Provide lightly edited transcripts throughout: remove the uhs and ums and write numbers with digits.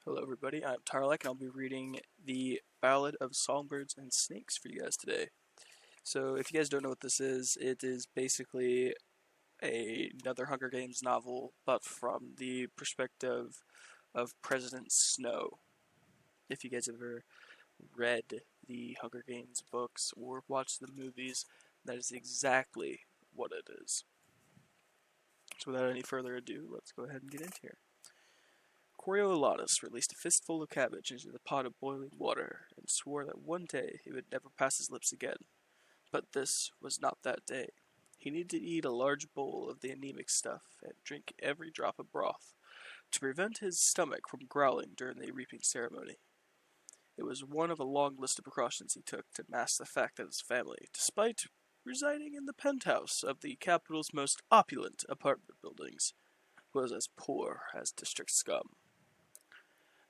Hello everybody, I'm Tarlek and I'll be reading the Ballad of Songbirds and Snakes for you guys today. So if you guys don't know what this is, it is basically another Hunger Games novel, but from the perspective of President Snow. If you guys ever read the Hunger Games books or watched the movies, that is exactly what it is. So without any further ado, let's go ahead and get into here. Coriolanus released a fistful of cabbage into the pot of boiling water, and swore that one day he would never pass his lips again. But this was not that day. He needed to eat a large bowl of the anemic stuff, and drink every drop of broth, to prevent his stomach from growling during the reaping ceremony. It was one of a long list of precautions he took to mask the fact that his family, despite residing in the penthouse of the capital's most opulent apartment buildings, was as poor as district scum.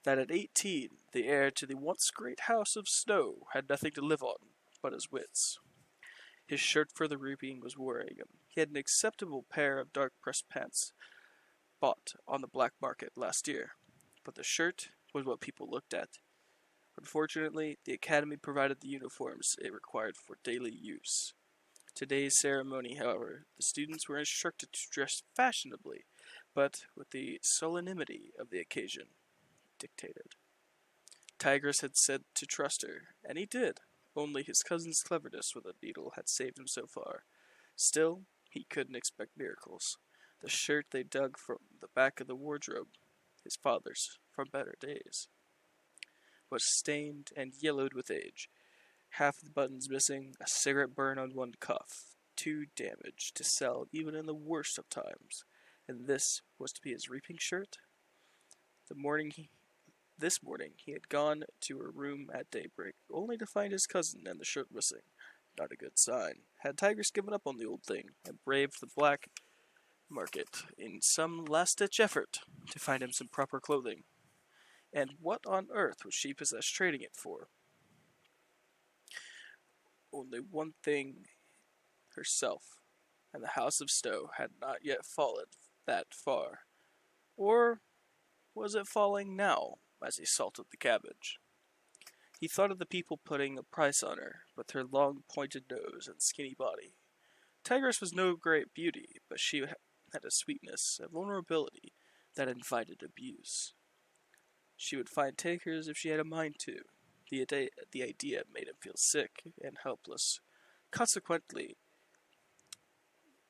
That at 18, the heir to the once great house of Snow had nothing to live on but his wits. His shirt for the reaping was worrying him. He had an acceptable pair of dark pressed pants bought on the black market last year, but the shirt was what people looked at. Unfortunately, the academy provided the uniforms it required for daily use. Today's ceremony, however, the students were instructed to dress fashionably, but with the solemnity of the occasion dictated. Tigress had said to trust her, and he did. Only his cousin's cleverness with a needle had saved him so far. Still, he couldn't expect miracles. The shirt they dug from the back of the wardrobe, his father's, from better days, was stained and yellowed with age. Half the buttons missing, a cigarette burn on one cuff, too damaged to sell even in the worst of times. And this was to be his reaping shirt? This morning he had gone to her room at daybreak, only to find his cousin and the shirt missing. Not a good sign. Had Tigress given up on the old thing, and braved the black market in some last-ditch effort to find him some proper clothing? And what on earth would she possess trading it for? Only one thing: herself, and the House of Stowe had not yet fallen that far. Or was it falling now, as he salted the cabbage? He thought of the people putting a price on her, with her long pointed nose and skinny body. Tigress was no great beauty, but she had a sweetness, a vulnerability, that invited abuse. She would find takers if she had a mind to. The idea made him feel sick and helpless, consequently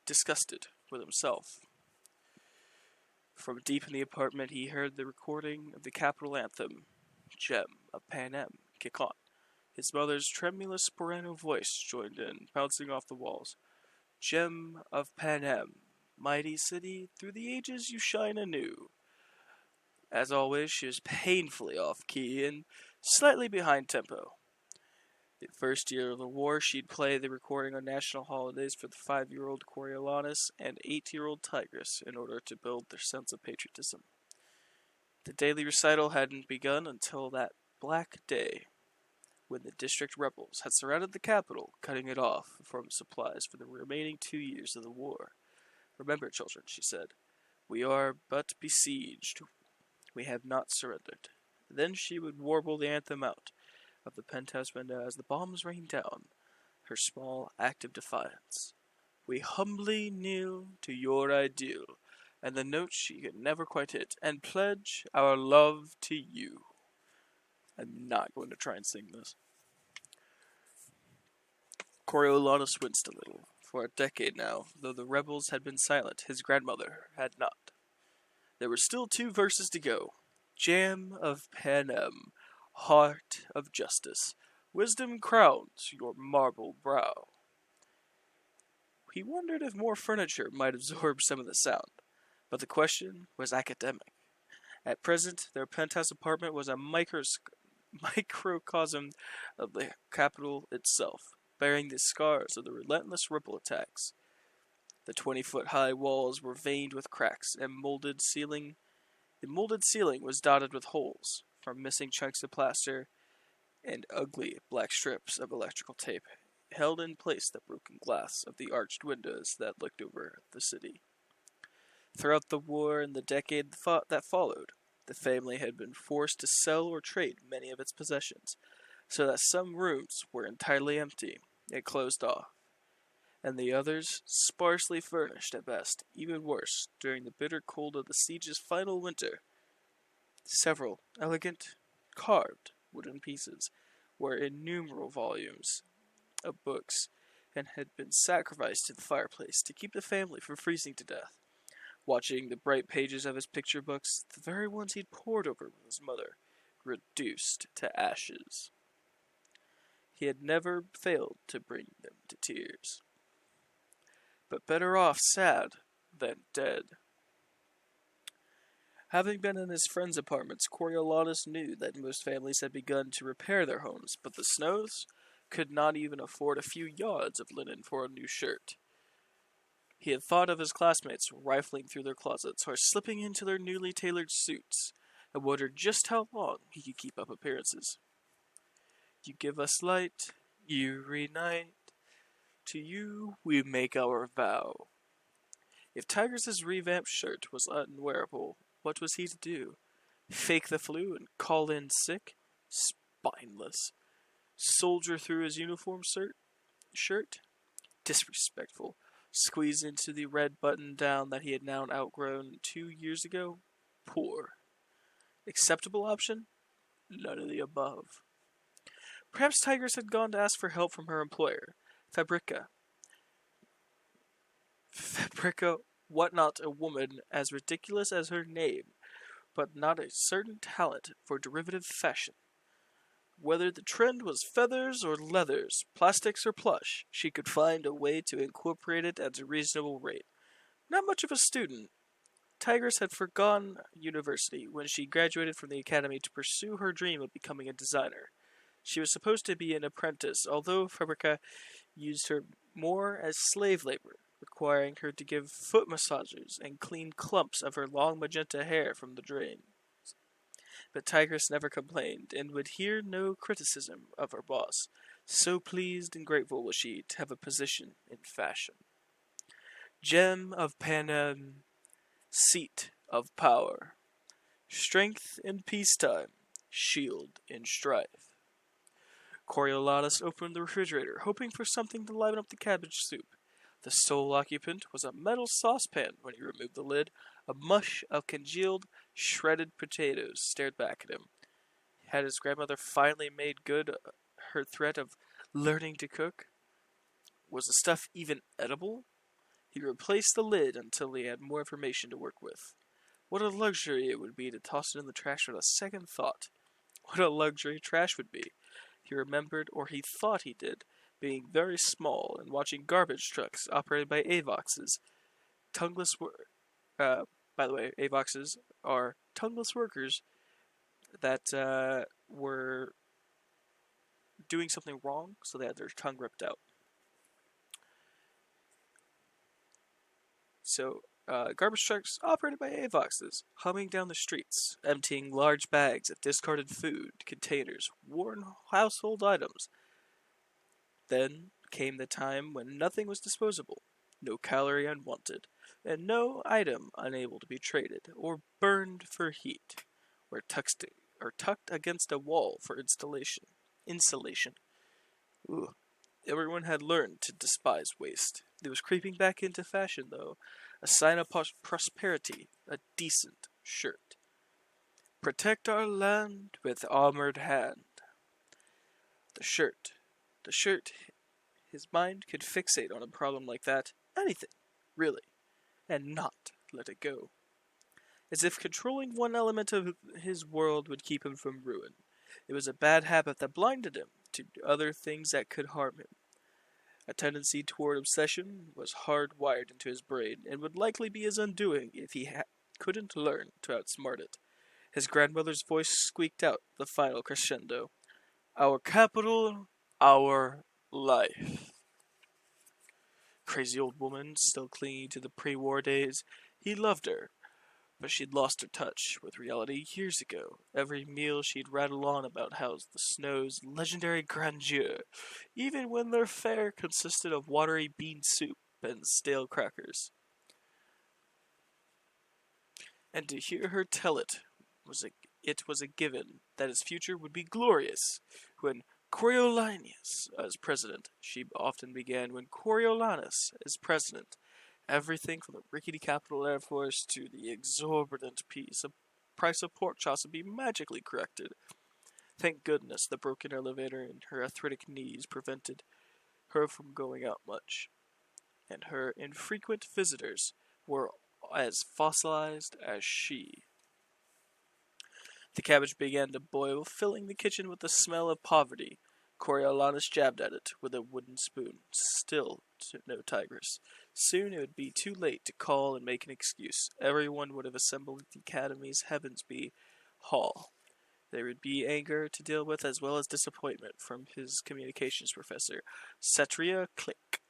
disgusted with himself. From deep in the apartment he heard the recording of the capital anthem, Gem of Panem, kick on. His mother's tremulous soprano voice joined in, bouncing off the walls. Gem of Panem, mighty city, through the ages you shine anew. As always, she was painfully off-key and slightly behind tempo. The first year of the war, she'd play the recording on national holidays for the 5-year-old Coriolanus and 8-year-old Tigress in order to build their sense of patriotism. The daily recital hadn't begun until that black day, when the district rebels had surrounded the capital, cutting it off from supplies for the remaining 2 years of the war. Remember, children, she said, we are but besieged. We have not surrendered. Then she would warble the anthem out of the penthouse window as the bombs rained down, her small act of defiance. We humbly kneel to your ideal, and the note she could never quite hit, and pledge our love to you. I'm not going to try and sing this. Coriolanus winced a little. For a decade now, though the rebels had been silent, his grandmother had not. There were still 2 verses to go. Jam of Panem, heart of justice, wisdom crowns your marble brow. He wondered if more furniture might absorb some of the sound, but the question was academic. At present, their penthouse apartment was a microcosm of the capital itself, bearing the scars of the relentless ripple attacks. The 20-foot-high walls were veined with cracks, and the molded ceiling was dotted with holes from missing chunks of plaster and ugly black strips of electrical tape held in place the broken glass of the arched windows that looked over the city. Throughout the war and the decade that followed, The family had been forced to sell or trade many of its possessions, so that some rooms were entirely empty and closed off, and the others sparsely furnished at best, even worse during the bitter cold of the siege's final winter. Several elegant, carved wooden pieces were innumerable volumes of books, and had been sacrificed to the fireplace to keep the family from freezing to death. Watching the bright pages of his picture books, the very ones he'd pored over with his mother, reduced to ashes. He had never failed to bring them to tears. But better off sad than dead. Having been in his friends' apartments, Coriolanus knew that most families had begun to repair their homes, but the Snows could not even afford a few yards of linen for a new shirt. He had thought of his classmates rifling through their closets or slipping into their newly tailored suits, and wondered just how long he could keep up appearances. You give us light, you reunite, to you we make our vow. If Tigress's revamped shirt was unwearable, what was he to do? Fake the flu and call in sick? Spineless. Soldier through his uniform shirt? Disrespectful. Squeeze into the red button-down that he had now outgrown 2 years ago? Poor. Acceptable option? None of the above. Perhaps Tigress had gone to ask for help from her employer, Fabrica. Fabrica, what not a woman as ridiculous as her name, but not a certain talent for derivative fashion. Whether the trend was feathers or leathers, plastics or plush, she could find a way to incorporate it at a reasonable rate. Not much of a student, Tigress had forgone university when she graduated from the academy to pursue her dream of becoming a designer. She was supposed to be an apprentice, although Fabrica used her more as slave labor, requiring her to give foot massages and clean clumps of her long magenta hair from the drain. But Tigress never complained, and would hear no criticism of her boss. So pleased and grateful was she to have a position in fashion. Gem of Panem, seat of power, strength in peacetime, shield in strife. Coriolanus opened the refrigerator, hoping for something to liven up the cabbage soup. The sole occupant was a metal saucepan. When he removed the lid, a mush of congealed, shredded potatoes stared back at him. Had his grandmother finally made good her threat of learning to cook? Was the stuff even edible? He replaced the lid until he had more information to work with. What a luxury it would be to toss it in the trash without a second thought. What a luxury trash would be. He remembered, or he thought he did, being very small and watching garbage trucks operated by Avoxes. By the way, Avoxes are tongueless workers that were doing something wrong, so they had their tongue ripped out. So, garbage trucks operated by Avoxes, humming down the streets, emptying large bags of discarded food, containers, worn household items. Then came the time when nothing was disposable, no calorie unwanted, and no item unable to be traded or burned for heat, or tucked against a wall for insulation. Ooh. Everyone had learned to despise waste. It was creeping back into fashion, though, a sign of prosperity, a decent shirt. Protect our land with armored hand. The shirt, his mind could fixate on a problem like that, anything, really, and not let it go. As if controlling one element of his world would keep him from ruin. It was a bad habit that blinded him to other things that could harm him. A tendency toward obsession was hardwired into his brain, and would likely be his undoing if he couldn't learn to outsmart it. His grandmother's voice squeaked out the final crescendo. Our capital, our life. Crazy old woman, still clinging to the pre-war days. He loved her, but she'd lost her touch with reality years ago. Every meal she'd rattle on about how the Snows' legendary grandeur, even when their fare consisted of watery bean soup and stale crackers. And to hear her tell it was a, it was a given that his future would be glorious when Coriolanus as president. She often began when Coriolanus is president. Everything from the rickety Capital Air Force to the exorbitant price of pork chops would be magically corrected. Thank goodness the broken elevator and her arthritic knees prevented her from going out much, and her infrequent visitors were as fossilized as she. The cabbage began to boil, filling the kitchen with the smell of poverty. Coriolanus jabbed at it with a wooden spoon. Still no tigress. Soon it would be too late to call and make an excuse. Everyone would have assembled at the Academy's Heavensby Hall. There would be anger to deal with as well as disappointment from his communications professor, Satria Click,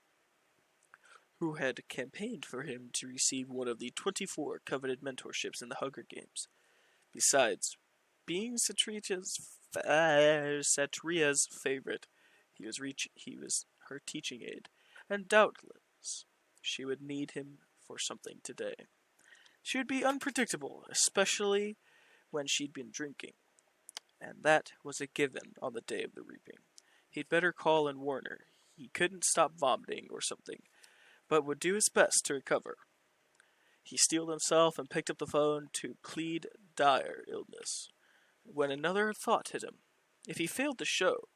who had campaigned for him to receive one of the 24 coveted mentorships in the Hunger Games. Besides, being Satria's favorite, he was her teaching aide, and doubtless she would need him for something today. She would be unpredictable, especially when she'd been drinking, and that was a given on the day of the reaping. He'd better call and warn her. He couldn't stop vomiting or something, but would do his best to recover. He steeled himself and picked up the phone to plead dire illness, when another thought hit him. If he failed to show,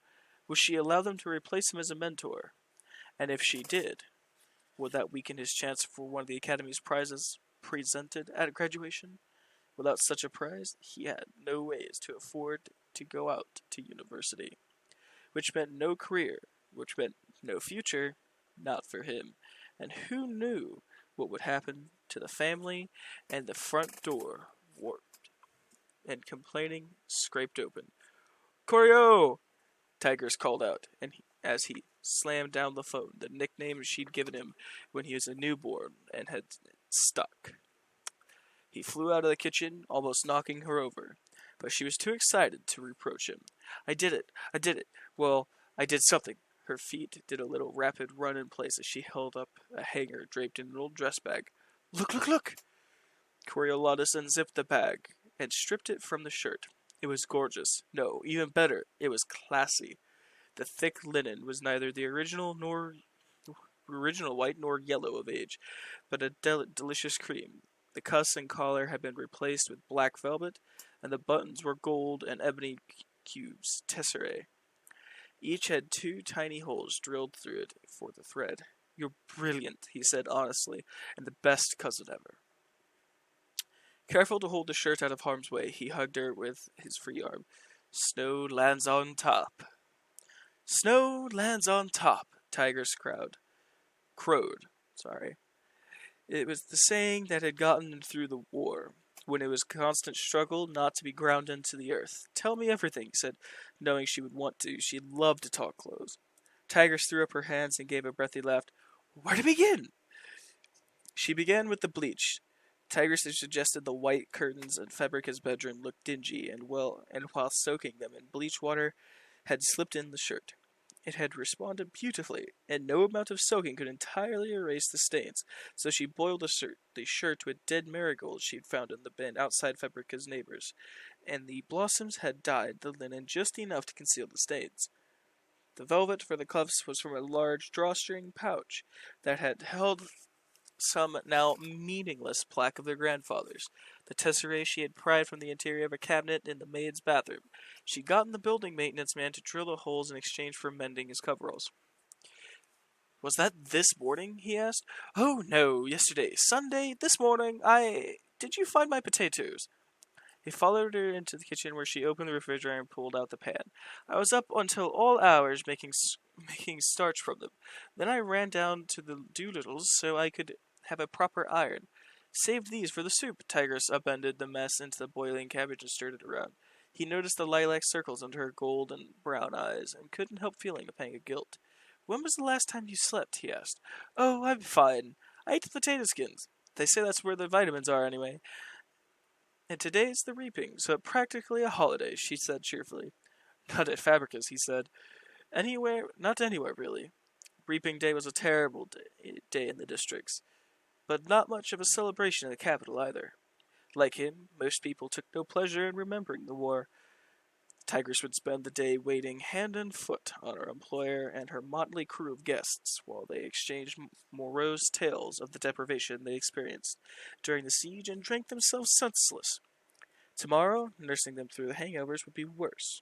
would she allow them to replace him as a mentor? And if she did, would that weaken his chance for one of the Academy's prizes presented at graduation? Without such a prize, he had no ways to afford to go out to university, which meant no career, which meant no future, not for him. And who knew what would happen to the family? And the front door warped, and complaining scraped open. "Corio!" Tigers called out, and as he slammed down the phone, the nickname she'd given him when he was a newborn and had stuck. He flew out of the kitchen, almost knocking her over, but she was too excited to reproach him. I did it. Well, I did something." Her feet did a little rapid run in place as she held up a hanger draped in an old dress bag. Look! Coriolanus unzipped the bag and stripped it from the shirt. It was gorgeous. No, even better, it was classy. The thick linen was neither the original white nor yellow of age, but a delicious cream. The cuffs and collar had been replaced with black velvet, and the buttons were gold and ebony cubes, tesserae. Each had 2 tiny holes drilled through it for the thread. "You're brilliant," he said honestly, "and the best cousin ever." Careful to hold the shirt out of harm's way, he hugged her with his free arm. Snow lands on top. Snow lands on top, Tigers crowed. Crowed. It was the saying that had gotten him through the war, when it was a constant struggle not to be ground into the earth. "Tell me everything," he said, knowing she would want to. She'd love to talk clothes. Tigers threw up her hands and gave a breathy laugh. "Where to begin?" She began with the bleach. Tigers had suggested the white curtains in Fabrica's bedroom looked dingy, and while soaking them in bleach water, had slipped in the shirt. It had responded beautifully, and no amount of soaking could entirely erase the stains, so she boiled the shirt with dead marigolds she'd found in the bin outside Fabrica's neighbors, and the blossoms had dyed the linen just enough to conceal the stains. The velvet for the cuffs was from a large drawstring pouch that had held some now meaningless plaque of their grandfathers. The tesserae she had pried from the interior of a cabinet in the maid's bathroom. She'd gotten the building maintenance man to drill the holes in exchange for mending his coveralls. "Was that this morning?" he asked. "Oh, no, yesterday. Sunday, this morning. Did you find my potatoes?" He followed her into the kitchen where she opened the refrigerator and pulled out the pan. "I was up until all hours making starch from them. Then I ran down to the Doolittle's so I could have a proper iron. Saved these for the soup." Tigress upended the mess into the boiling cabbage and stirred it around. He noticed the lilac circles under her gold and brown eyes, and couldn't help feeling a pang of guilt. "When was the last time you slept?" he asked. "Oh, I'm fine. I ate the potato skins. They say that's where the vitamins are anyway. And today's the reaping, so practically a holiday," she said cheerfully. "Not at Fabrica's," he said. Not anywhere, really. Reaping day was a terrible day in the districts, but not much of a celebration in the capital either. Like him, most people took no pleasure in remembering the war. Tigress would spend the day waiting hand and foot on her employer and her motley crew of guests while they exchanged morose tales of the deprivation they experienced during the siege and drank themselves senseless. Tomorrow, nursing them through the hangovers would be worse.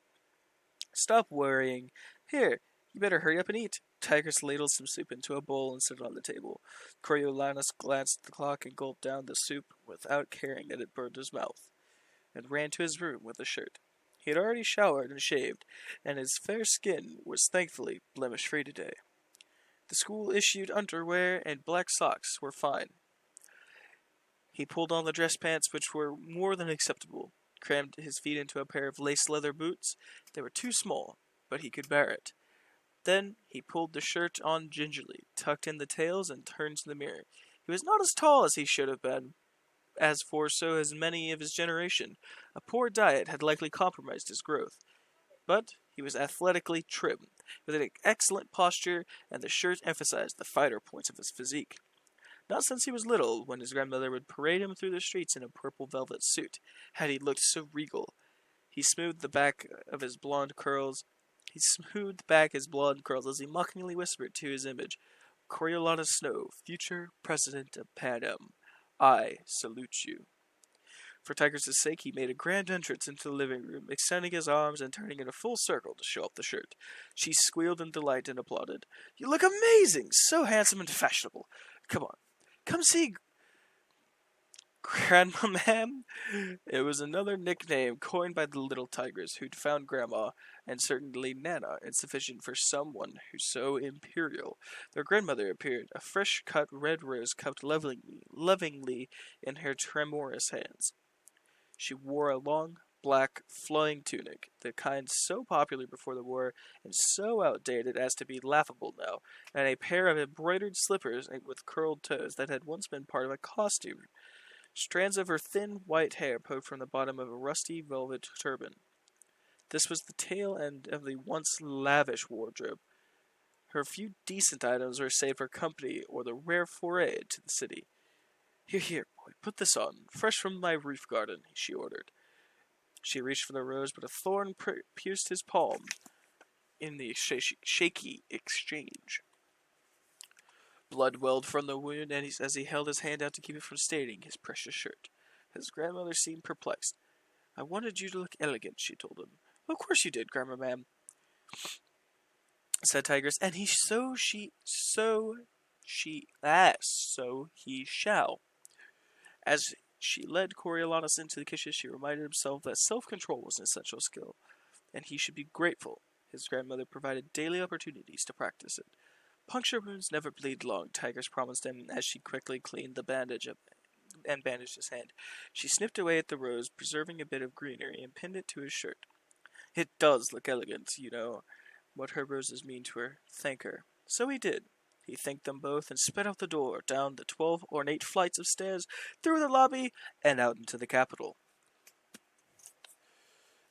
Stop worrying. Here, you better hurry up and eat. Tigress ladled some soup into a bowl and set it on the table. Coriolanus glanced at the clock and gulped down the soup without caring that it burned his mouth, and ran to his room with the shirt. He had already showered and shaved, and his fair skin was thankfully blemish-free today. The school-issued underwear and black socks were fine. He pulled on the dress pants, which were more than acceptable, crammed his feet into a pair of lace leather boots. They were too small, but he could bear it. Then he pulled the shirt on gingerly, tucked in the tails, and turned to the mirror. He was not as tall as he should have been, as for so has many of his generation. A poor diet had likely compromised his growth. But he was athletically trim, with an excellent posture, and the shirt emphasized the finer points of his physique. Not since he was little, when his grandmother would parade him through the streets in a purple velvet suit, had he looked so regal. He smoothed the back of his blonde curls. He smoothed back his blonde curls as he mockingly whispered to his image, Coriolanus Snow, future president of Panem, I salute you. For Tigress's sake, he made a grand entrance into the living room, extending his arms and turning in a full circle to show off the shirt. She squealed in delight and applauded. You look amazing! So handsome and fashionable. Come on. Come see Grandma, ma'am. It was another nickname coined by the little tigress who'd found Grandma, and certainly Nana, insufficient for someone who's so imperial. Their grandmother appeared, a fresh-cut red rose cupped lovingly in her tremorous hands. She wore a long, black, flowing tunic, the kind so popular before the war and so outdated as to be laughable now, and a pair of embroidered slippers with curled toes that had once been part of a costume. Strands of her thin, white hair poked from the bottom of a rusty velvet turban. This was the tail end of the once lavish wardrobe. Her few decent items were saved for company or the rare foray to the city. Here, boy, put this on, fresh from my roof garden, she ordered. She reached for the rose, but a thorn pierced his palm in the shaky exchange. Blood welled from the wound as he held his hand out to keep it from staining his precious shirt. His grandmother seemed perplexed. I wanted you to look elegant, she told him. Of course you did, Grandma ma'am, said Tigress, and so he shall. As she led Coriolanus into the kitchen, she reminded himself that self-control was an essential skill, and he should be grateful his grandmother provided daily opportunities to practice it. Puncture wounds never bleed long, Tigress promised him as she quickly cleaned the bandage up and bandaged his hand. She snipped away at the rose, preserving a bit of greenery, and pinned it to his shirt. It does look elegant, you know what her roses mean to her. Thank her. So he did. He thanked them both and sped out the door, down the 12 ornate flights of stairs, through the lobby, and out into the Capitol.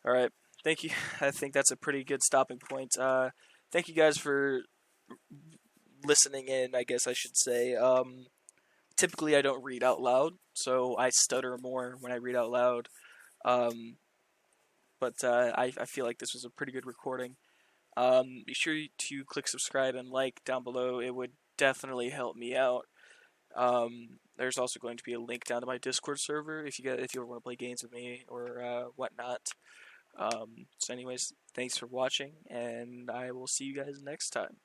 Alright, thank you. I think that's a pretty good stopping point. Thank you guys for listening in, I guess I should say. Typically I don't read out loud, so I stutter more when I read out loud. But I feel like this was a pretty good recording. Be sure to click subscribe and like down below. It would definitely help me out. There's also going to be a link down to my Discord server if you ever want to play games with me or whatnot. So anyways, thanks for watching, and I will see you guys next time.